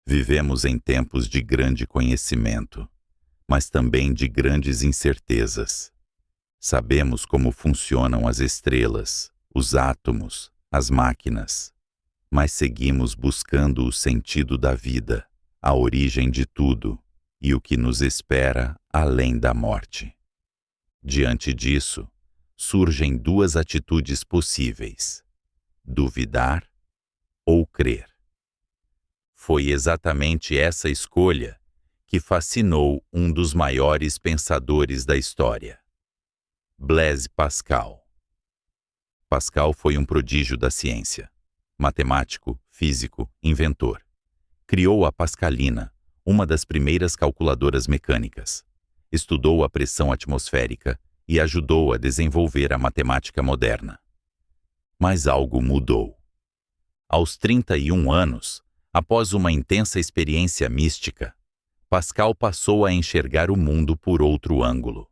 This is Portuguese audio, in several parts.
Vivemos em tempos de grande conhecimento, mas também de grandes incertezas. Sabemos como funcionam as estrelas, os átomos, as máquinas, mas seguimos buscando o sentido da vida, a origem de tudo e o que nos espera além da morte. Diante disso, surgem duas atitudes possíveis: duvidar ou crer. Foi exatamente essa escolha que fascinou um dos maiores pensadores da história, Blaise Pascal. Pascal foi um prodígio da ciência. Matemático, físico, inventor. Criou a Pascalina, uma das primeiras calculadoras mecânicas. Estudou a pressão atmosférica e ajudou a desenvolver a matemática moderna. Mas algo mudou. Aos 31 anos, após uma intensa experiência mística, Pascal passou a enxergar o mundo por outro ângulo.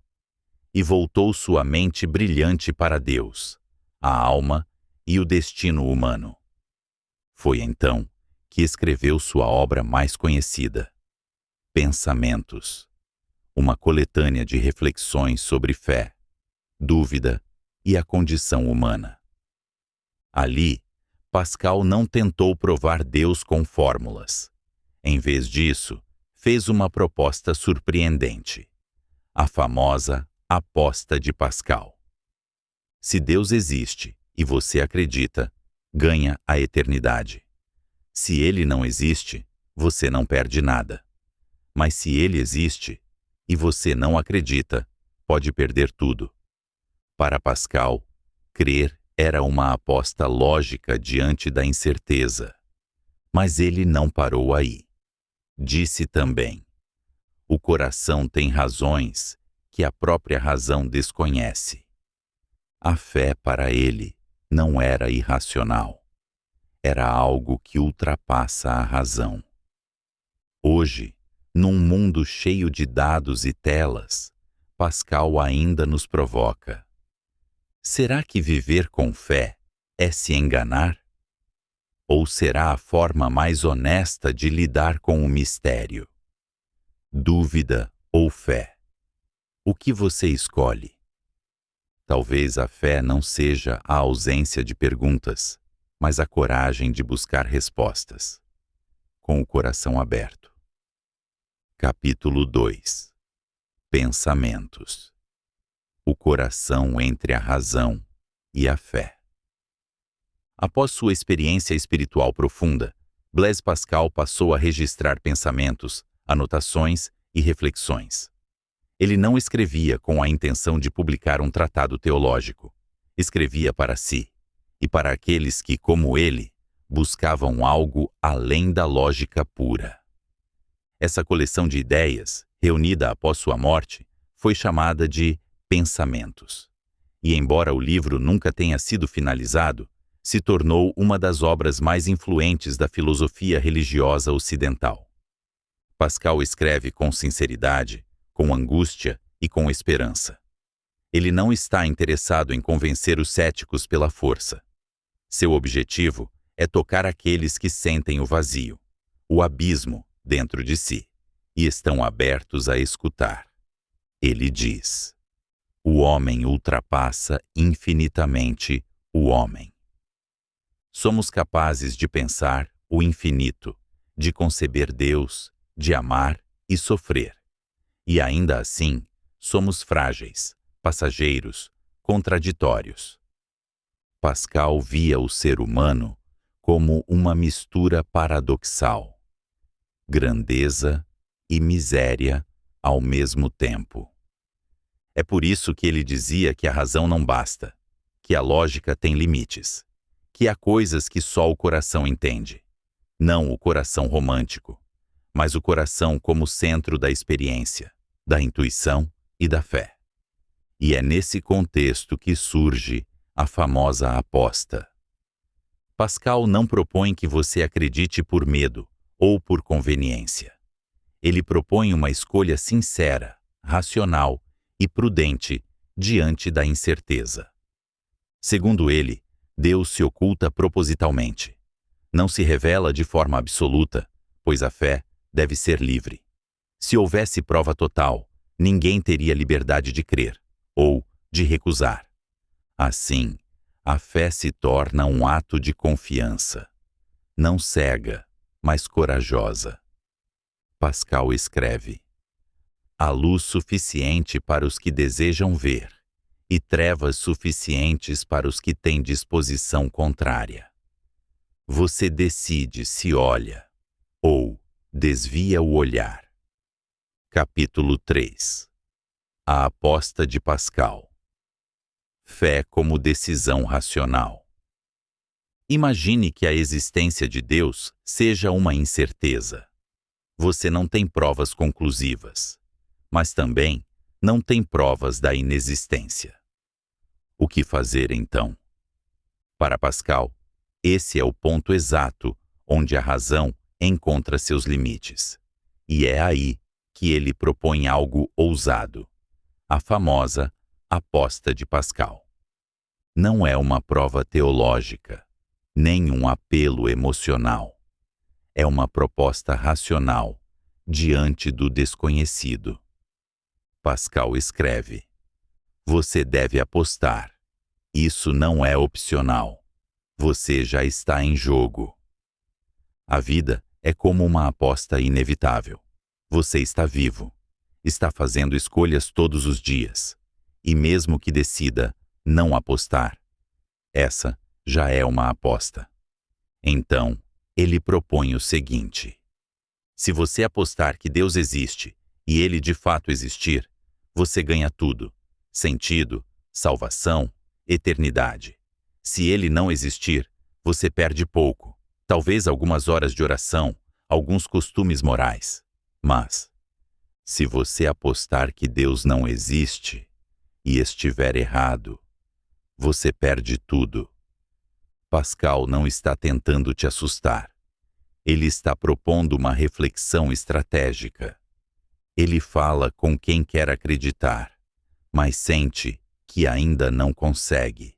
E voltou sua mente brilhante para Deus, a alma e o destino humano. Foi então que escreveu sua obra mais conhecida, Pensamentos, uma coletânea de reflexões sobre fé, dúvida e a condição humana. Ali, Pascal não tentou provar Deus com fórmulas. Em vez disso, fez uma proposta surpreendente: a famosa aposta de Pascal. Se Deus existe e você acredita, ganha a eternidade. Se ele não existe, você não perde nada. Mas se ele existe e você não acredita, pode perder tudo. Para Pascal, crer era uma aposta lógica diante da incerteza. Mas ele não parou aí. Disse também: o coração tem razões que a própria razão desconhece. A fé para ele não era irracional. Era algo que ultrapassa a razão. Hoje, num mundo cheio de dados e telas, Pascal ainda nos provoca. Será que viver com fé é se enganar? Ou será a forma mais honesta de lidar com o mistério? Dúvida ou fé? O que você escolhe? Talvez a fé não seja a ausência de perguntas, mas a coragem de buscar respostas, com o coração aberto. Capítulo 2. Pensamentos. O coração entre a razão e a fé. Após sua experiência espiritual profunda, Blaise Pascal passou a registrar pensamentos, anotações e reflexões. Ele não escrevia com a intenção de publicar um tratado teológico. Escrevia para si e para aqueles que, como ele, buscavam algo além da lógica pura. Essa coleção de ideias, reunida após sua morte, foi chamada de Pensamentos. E embora o livro nunca tenha sido finalizado, se tornou uma das obras mais influentes da filosofia religiosa ocidental. Pascal escreve com sinceridade, com angústia e com esperança. Ele não está interessado em convencer os céticos pela força. Seu objetivo é tocar aqueles que sentem o vazio, o abismo dentro de si, e estão abertos a escutar. Ele diz: o homem ultrapassa infinitamente o homem. Somos capazes de pensar o infinito, de conceber Deus, de amar e sofrer. E ainda assim, somos frágeis, passageiros, contraditórios. Pascal via o ser humano como uma mistura paradoxal, grandeza e miséria ao mesmo tempo. É por isso que ele dizia que a razão não basta, que a lógica tem limites, que há coisas que só o coração entende. Não o coração romântico, mas o coração como centro da experiência, da intuição e da fé. E é nesse contexto que surge a famosa aposta. Pascal não propõe que você acredite por medo ou por conveniência. Ele propõe uma escolha sincera, racional e prudente diante da incerteza. Segundo ele, Deus se oculta propositalmente. Não se revela de forma absoluta, pois a fé deve ser livre. Se houvesse prova total, ninguém teria liberdade de crer ou de recusar. Assim, a fé se torna um ato de confiança, não cega, mas corajosa. Pascal escreve: há luz suficiente para os que desejam ver, e trevas suficientes para os que têm disposição contrária. Você decide se olha ou desvia o olhar. Capítulo 3. A aposta de Pascal. Fé como decisão racional. Imagine que a existência de Deus seja uma incerteza. Você não tem provas conclusivas, mas também não tem provas da inexistência. O que fazer então? Para Pascal, esse é o ponto exato onde a razão encontra seus limites. E é aí que ele propõe algo ousado, a famosa aposta de Pascal. Não é uma prova teológica, nem um apelo emocional. É uma proposta racional diante do desconhecido. Pascal escreve: você deve apostar. Isso não é opcional. Você já está em jogo. A vida é como uma aposta inevitável. Você está vivo, está fazendo escolhas todos os dias, e mesmo que decida não apostar, essa já é uma aposta. Então, ele propõe o seguinte: se você apostar que Deus existe e ele de fato existir, você ganha tudo: sentido, salvação, eternidade. Se ele não existir, você perde pouco, talvez algumas horas de oração, alguns costumes morais. Mas, se você apostar que Deus não existe e estiver errado, você perde tudo. Pascal não está tentando te assustar. Ele está propondo uma reflexão estratégica. Ele fala com quem quer acreditar, mas sente que ainda não consegue.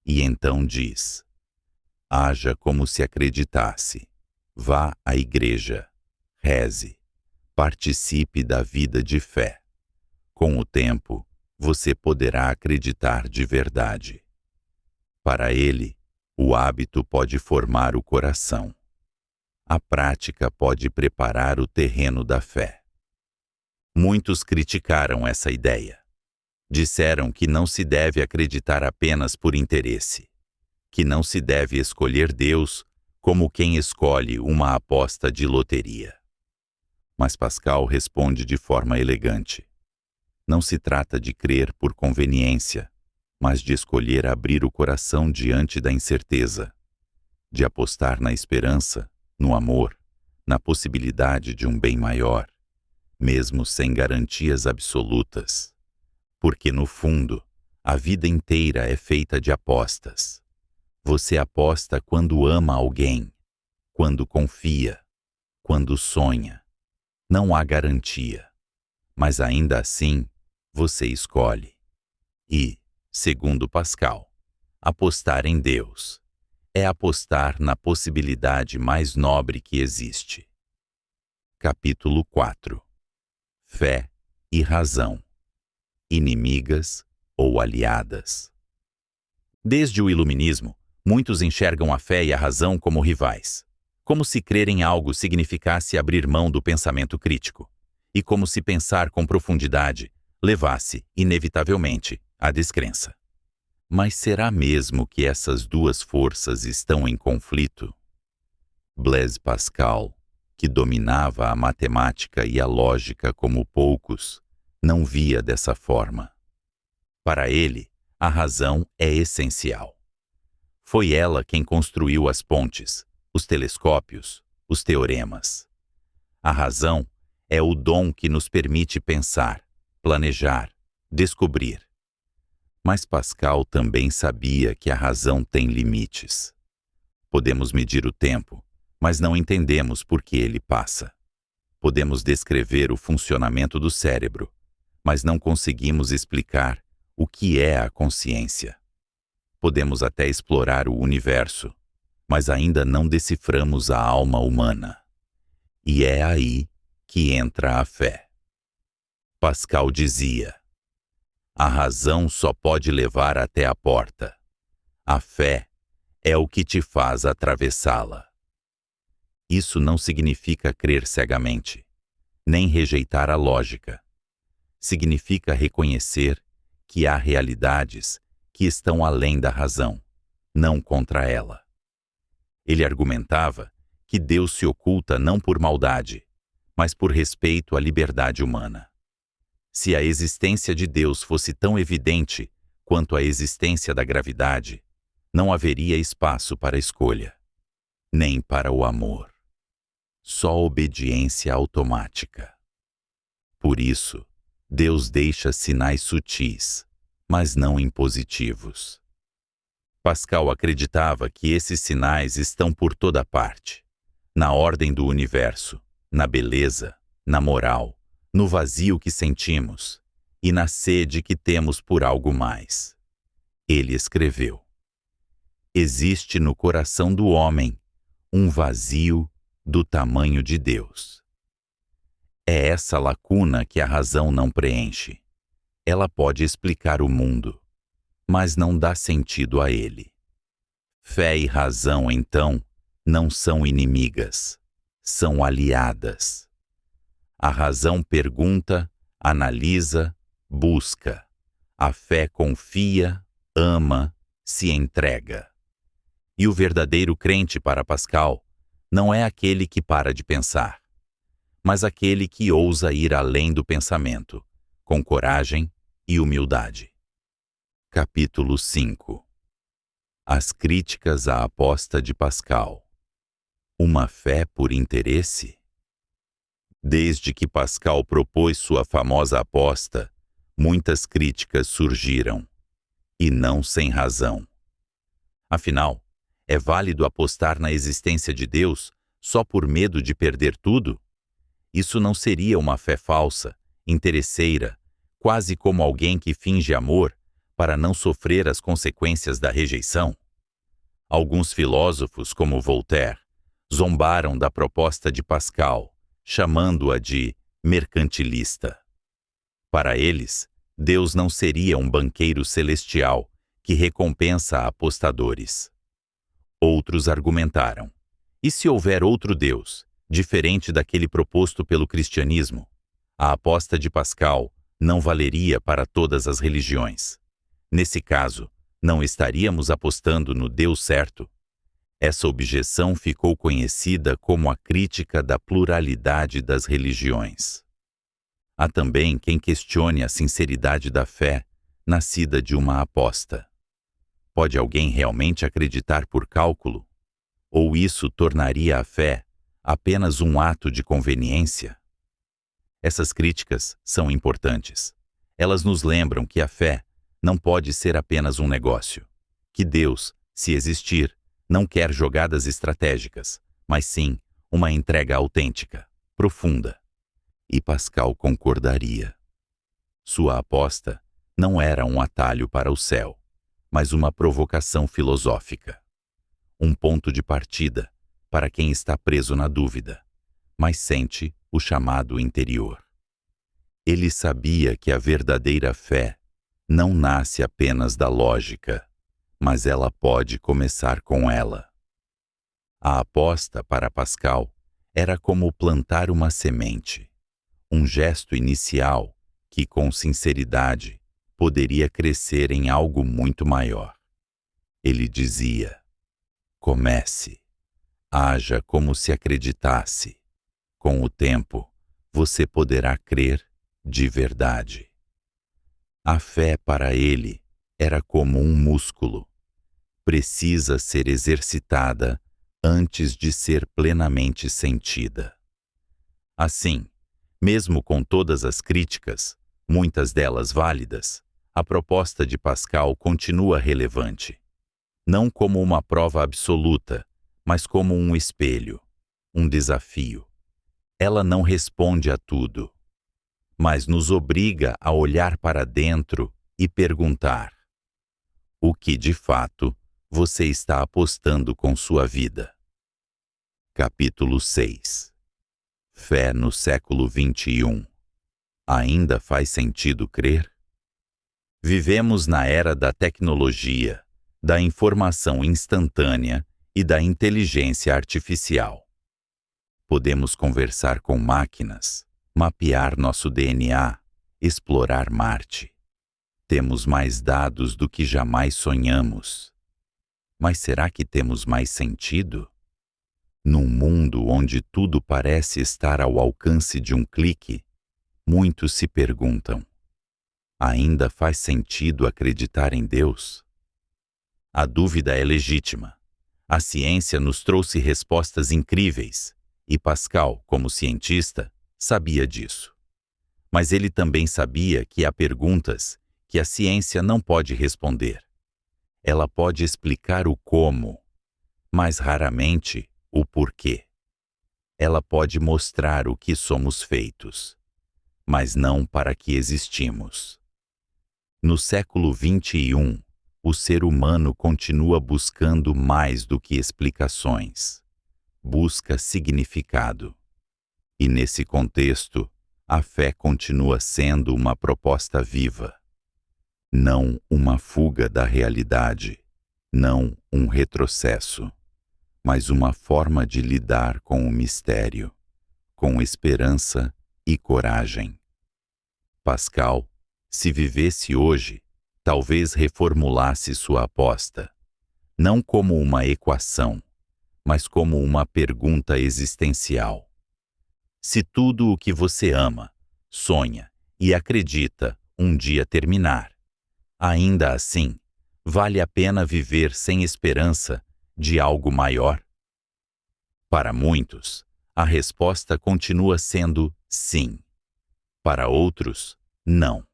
E então diz: haja como se acreditasse. Vá à igreja. Reze. Participe da vida de fé. Com o tempo, você poderá acreditar de verdade. Para ele, o hábito pode formar o coração. A prática pode preparar o terreno da fé. Muitos criticaram essa ideia. Disseram que não se deve acreditar apenas por interesse, que não se deve escolher Deus como quem escolhe uma aposta de loteria. Mas Pascal responde de forma elegante. Não se trata de crer por conveniência, mas de escolher abrir o coração diante da incerteza, de apostar na esperança, no amor, na possibilidade de um bem maior, mesmo sem garantias absolutas. Porque, no fundo, a vida inteira é feita de apostas. Você aposta quando ama alguém, quando confia, quando sonha. Não há garantia, mas ainda assim, você escolhe. E, segundo Pascal, apostar em Deus é apostar na possibilidade mais nobre que existe. Capítulo 4. Fé e razão. Inimigas ou aliadas. Desde o Iluminismo, muitos enxergam a fé e a razão como rivais. Como se crer em algo significasse abrir mão do pensamento crítico, e como se pensar com profundidade levasse, inevitavelmente, à descrença. Mas será mesmo que essas duas forças estão em conflito? Blaise Pascal, que dominava a matemática e a lógica como poucos, não via dessa forma. Para ele, a razão é essencial. Foi ela quem construiu as pontes, os telescópios, os teoremas. A razão é o dom que nos permite pensar, planejar, descobrir. Mas Pascal também sabia que a razão tem limites. Podemos medir o tempo, mas não entendemos por que ele passa. Podemos descrever o funcionamento do cérebro, mas não conseguimos explicar o que é a consciência. Podemos até explorar o universo, mas ainda não deciframos a alma humana. E é aí que entra a fé. Pascal dizia: a razão só pode levar até a porta. A fé é o que te faz atravessá-la. Isso não significa crer cegamente, nem rejeitar a lógica. Significa reconhecer que há realidades que estão além da razão, não contra ela. Ele argumentava que Deus se oculta não por maldade, mas por respeito à liberdade humana. Se a existência de Deus fosse tão evidente quanto a existência da gravidade, não haveria espaço para escolha, nem para o amor. Só obediência automática. Por isso, Deus deixa sinais sutis, mas não impositivos. Pascal acreditava que esses sinais estão por toda parte, na ordem do universo, na beleza, na moral, no vazio que sentimos e na sede que temos por algo mais. Ele escreveu: existe no coração do homem um vazio do tamanho de Deus. É essa lacuna que a razão não preenche. Ela pode explicar o mundo, mas não dá sentido a ele. Fé e razão, então, não são inimigas, são aliadas. A razão pergunta, analisa, busca. A fé confia, ama, se entrega. E o verdadeiro crente, para Pascal, não é aquele que para de pensar, mas aquele que ousa ir além do pensamento, com coragem e humildade. Capítulo 5. As críticas à aposta de Pascal. Uma fé por interesse? Desde que Pascal propôs sua famosa aposta, muitas críticas surgiram, e não sem razão. Afinal, é válido apostar na existência de Deus só por medo de perder tudo? Isso não seria uma fé falsa, interesseira, quase como alguém que finge amor para não sofrer as consequências da rejeição? Alguns filósofos, como Voltaire, zombaram da proposta de Pascal, chamando-a de mercantilista. Para eles, Deus não seria um banqueiro celestial que recompensa apostadores. Outros argumentaram: e se houver outro Deus, diferente daquele proposto pelo cristianismo? A aposta de Pascal não valeria para todas as religiões. Nesse caso, não estaríamos apostando no Deus certo? Essa objeção ficou conhecida como a crítica da pluralidade das religiões. Há também quem questione a sinceridade da fé, nascida de uma aposta. Pode alguém realmente acreditar por cálculo? Ou isso tornaria a fé apenas um ato de conveniência? Essas críticas são importantes. Elas nos lembram que a fé não pode ser apenas um negócio, que Deus, se existir, não quer jogadas estratégicas, mas sim uma entrega autêntica, profunda. E Pascal concordaria. Sua aposta não era um atalho para o céu, mas uma provocação filosófica. Um ponto de partida para quem está preso na dúvida, mas sente o chamado interior. Ele sabia que a verdadeira fé não nasce apenas da lógica, mas ela pode começar com ela. A aposta, para Pascal, era como plantar uma semente, um gesto inicial que, com sinceridade, poderia crescer em algo muito maior. Ele dizia: comece, haja como se acreditasse. Com o tempo, você poderá crer de verdade. A fé para ele era como um músculo. Precisa ser exercitada antes de ser plenamente sentida. Assim, mesmo com todas as críticas, muitas delas válidas, a proposta de Pascal continua relevante. Não como uma prova absoluta, mas como um espelho, um desafio. Ela não responde a tudo, mas nos obriga a olhar para dentro e perguntar: o que de fato você está apostando com sua vida? Capítulo 6. Fé no século XXI. Ainda faz sentido crer? Vivemos na era da tecnologia, da informação instantânea e da inteligência artificial. Podemos conversar com máquinas, mapear nosso DNA, explorar Marte. Temos mais dados do que jamais sonhamos. Mas será que temos mais sentido? Num mundo onde tudo parece estar ao alcance de um clique, muitos se perguntam: ainda faz sentido acreditar em Deus? A dúvida é legítima. A ciência nos trouxe respostas incríveis, e Pascal, como cientista, sabia disso. Mas ele também sabia que há perguntas que a ciência não pode responder. Ela pode explicar o como, mas raramente o porquê. Ela pode mostrar o que somos feitos, mas não para que existimos. No século XXI, o ser humano continua buscando mais do que explicações. Busca significado. E nesse contexto, a fé continua sendo uma proposta viva. Não uma fuga da realidade, não um retrocesso, mas uma forma de lidar com o mistério, com esperança e coragem. Pascal, se vivesse hoje, talvez reformulasse sua aposta, não como uma equação, mas como uma pergunta existencial. Se tudo o que você ama, sonha e acredita um dia terminar, ainda assim, vale a pena viver sem esperança de algo maior? Para muitos, a resposta continua sendo sim. Para outros, não.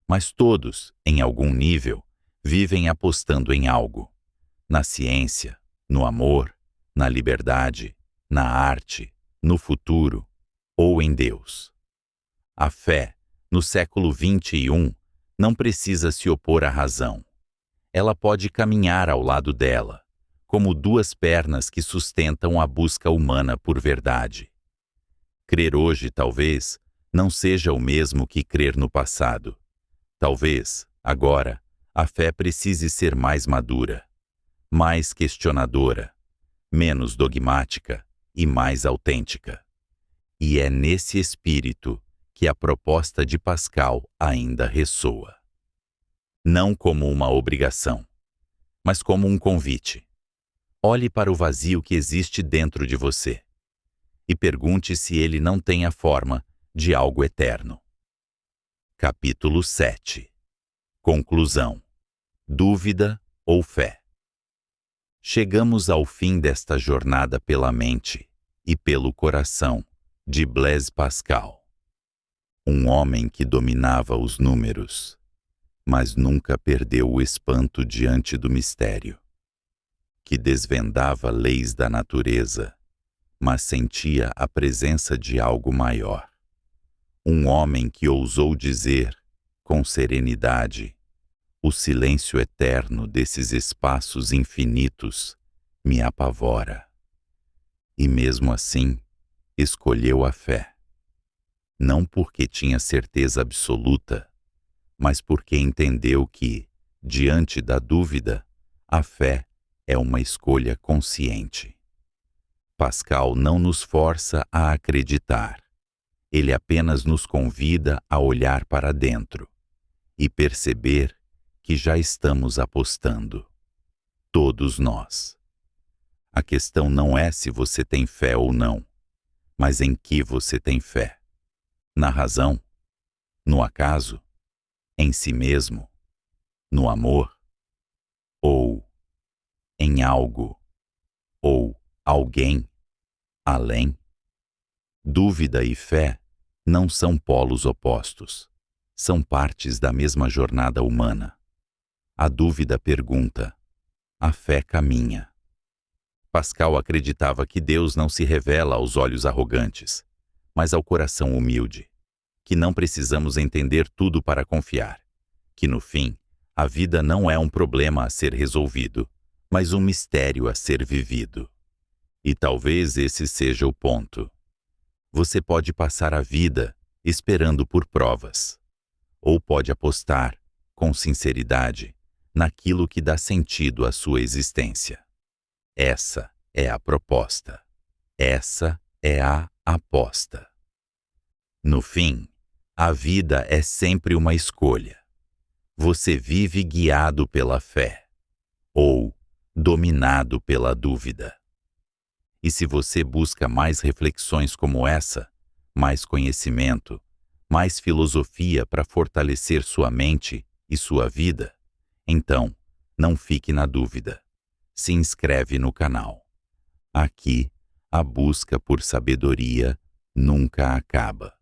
Mas todos, em algum nível, vivem apostando em algo. Na ciência, no amor, na liberdade, na arte, no futuro ou em Deus. A fé, no século XXI, não precisa se opor à razão. Ela pode caminhar ao lado dela, como duas pernas que sustentam a busca humana por verdade. Crer hoje, talvez, não seja o mesmo que crer no passado. Talvez, agora, a fé precise ser mais madura, mais questionadora, menos dogmática e mais autêntica. E é nesse espírito que a proposta de Pascal ainda ressoa. Não como uma obrigação, mas como um convite. Olhe para o vazio que existe dentro de você e pergunte se ele não tem a forma de algo eterno. Capítulo 7. Conclusão. Dúvida ou fé? Chegamos ao fim desta jornada pela mente e pelo coração de Blaise Pascal. Um homem que dominava os números, mas nunca perdeu o espanto diante do mistério. Que desvendava leis da natureza, mas sentia a presença de algo maior. Um homem que ousou dizer, com serenidade: o silêncio eterno desses espaços infinitos me apavora. E mesmo assim, escolheu a fé. Não porque tinha certeza absoluta, mas porque entendeu que, diante da dúvida, a fé é uma escolha consciente. Pascal não nos força a acreditar. Ele apenas nos convida a olhar para dentro e perceber que já estamos apostando. Todos nós. A questão não é se você tem fé ou não, mas em que você tem fé. Na razão? No acaso? Em si mesmo? No amor? Ou em algo? Ou alguém? Além? Dúvida e fé não são polos opostos. São partes da mesma jornada humana. A dúvida pergunta, a fé caminha. Pascal acreditava que Deus não se revela aos olhos arrogantes, mas ao coração humilde, que não precisamos entender tudo para confiar, que no fim, a vida não é um problema a ser resolvido, mas um mistério a ser vivido. E talvez esse seja o ponto. Você pode passar a vida esperando por provas, ou pode apostar, com sinceridade, naquilo que dá sentido à sua existência. Essa é a proposta. Essa é a aposta. No fim, a vida é sempre uma escolha. Você vive guiado pela fé, ou dominado pela dúvida. E se você busca mais reflexões como essa, mais conhecimento, mais filosofia para fortalecer sua mente e sua vida, então, não fique na dúvida. Se inscreve no canal. Aqui, a busca por sabedoria nunca acaba.